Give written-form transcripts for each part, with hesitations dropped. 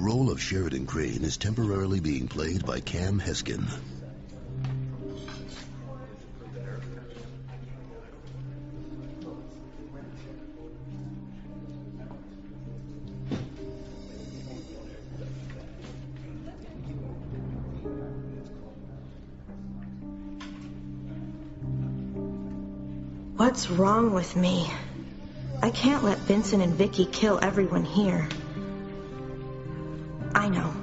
role of Sheridan Crane is temporarily being played by Cam Heskin. What's wrong with me? I can't let Vincent and Vicky kill everyone here. I know.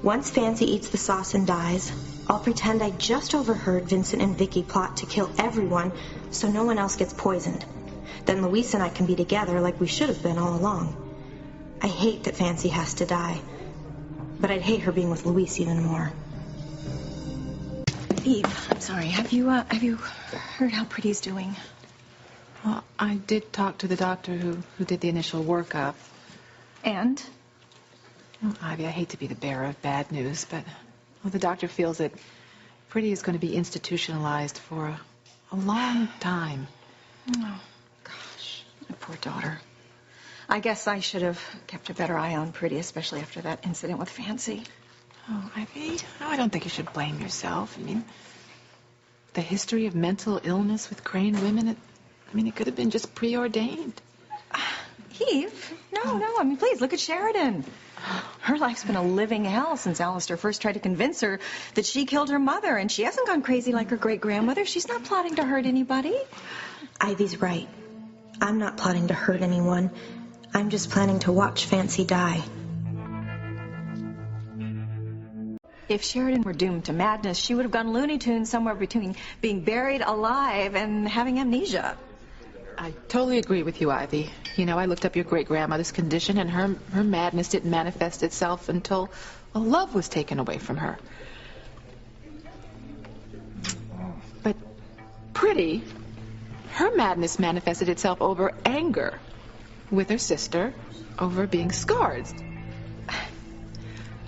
Once Fancy eats the sauce and dies, I'll pretend I just overheard Vincent and Vicky plot to kill everyone so no one else gets poisoned. Then Luis and I can be together like we should have been all along. I hate that Fancy has to die, but I'd hate her being with Luis even more. Eve, I'm sorry. Have you heard how Pretty's doing? Well, I did talk to the doctor who did the initial workup. And? Oh, Ivy, I hate to be the bearer of bad news, but the doctor feels that Pretty is going to be institutionalized for a long time. Oh, gosh. My poor daughter. I guess I should have kept a better eye on Pretty, especially after that incident with Fancy. Oh, Ivy, I don't think you should blame yourself. I mean, the history of mental illness with Crane women, it could have been just preordained. Eve, no. I mean, please, look at Sheridan. Her life's been a living hell since Alistair first tried to convince her that she killed her mother, and she hasn't gone crazy like her great-grandmother. She's not plotting to hurt anybody. Ivy's right. I'm not plotting to hurt anyone. I'm just planning to watch Fancy die. If Sheridan were doomed to madness, she would have gone Looney Tunes somewhere between being buried alive and having amnesia. I totally agree with you, Ivy. I looked up your great-grandmother's condition, and her madness didn't manifest itself until love was taken away from her. But Pretty, her madness manifested itself over anger with her sister over being scarred.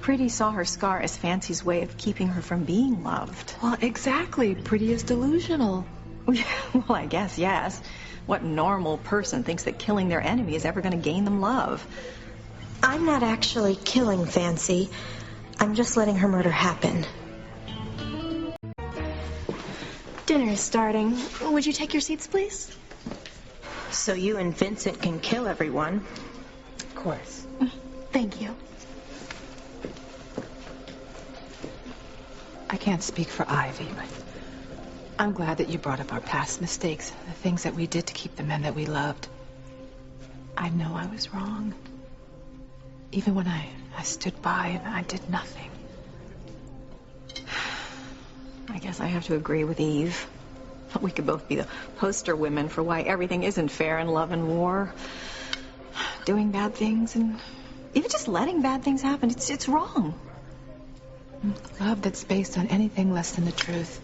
Pretty saw her scar as Fancy's way of keeping her from being loved. Well, exactly. Pretty is delusional. Well, I guess, yes. What normal person thinks that killing their enemy is ever going to gain them love? I'm not actually killing Fancy. I'm just letting her murder happen. Dinner is starting. Would you take your seats, please? So you and Vincent can kill everyone. Of course. Thank you. I can't speak for Ivy, but I'm glad that you brought up our past mistakes, the things that we did to keep the men that we loved. I know I was wrong. Even when I stood by and I did nothing. I guess I have to agree with Eve. We could both be the poster women for why everything isn't fair in love and war. Doing bad things and even just letting bad things happen, it's wrong. Love that's based on anything less than the truth,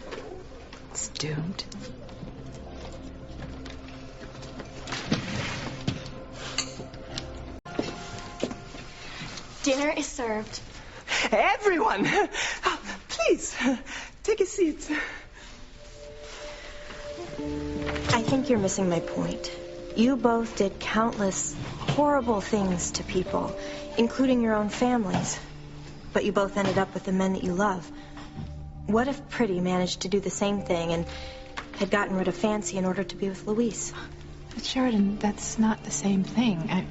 it's doomed. Dinner is served. Everyone, please, take a seat. I think you're missing my point. You both did countless horrible things to people, including your own families. But you both ended up with the men that you love. What if Pretty managed to do the same thing and had gotten rid of Fancy in order to be with Luis? But Sheridan, that's not the same thing.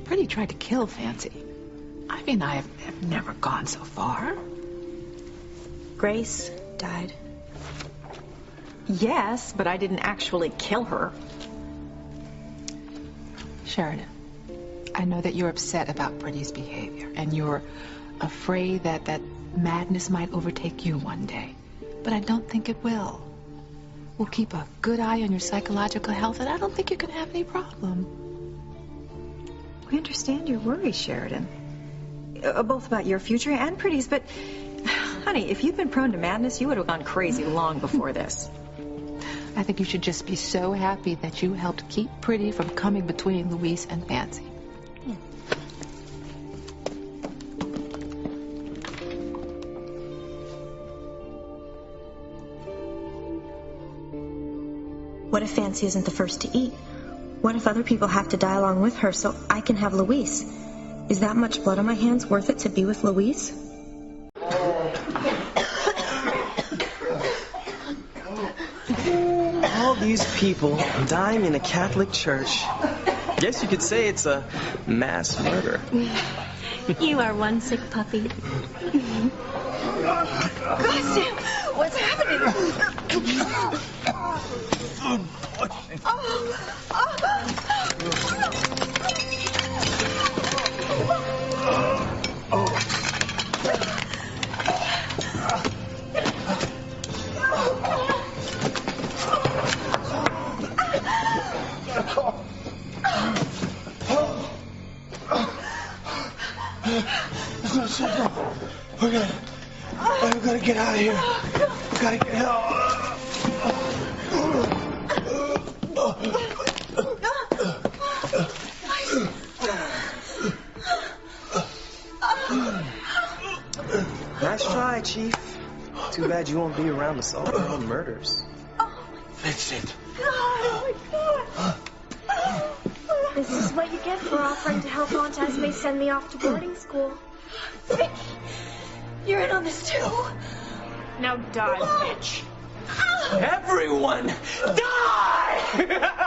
Pretty tried to kill Fancy. Ivy and I have never gone so far. Grace died. Yes, but I didn't actually kill her. Sheridan, I know that you're upset about Pretty's behavior, and you're afraid that madness might overtake you one day. But I don't think it will. We'll keep a good eye on your psychological health, and I don't think you're going to have any problem. We understand your worries, Sheridan. Both about your future and Pretty's, but, honey, if you'd been prone to madness, you would have gone crazy long before this. I think you should just be so happy that you helped keep Pretty from coming between Luis and Fancy. What if Fancy isn't the first to eat? What if other people have to die along with her so I can have Luis? Is that much blood on my hands worth it to be with Luis? All these people dying in a Catholic church. Guess you could say it's a mass murder. You are one sick puppy. Gossip! What's happening? We gotta get out of here. We gotta get out. Nice try, Chief. Too bad you won't be around to solve our own murders. Vincent. This is what you get for offering to help Aunt Esme send me off to boarding school. You're in on this too. Now die, bitch. Everyone, die!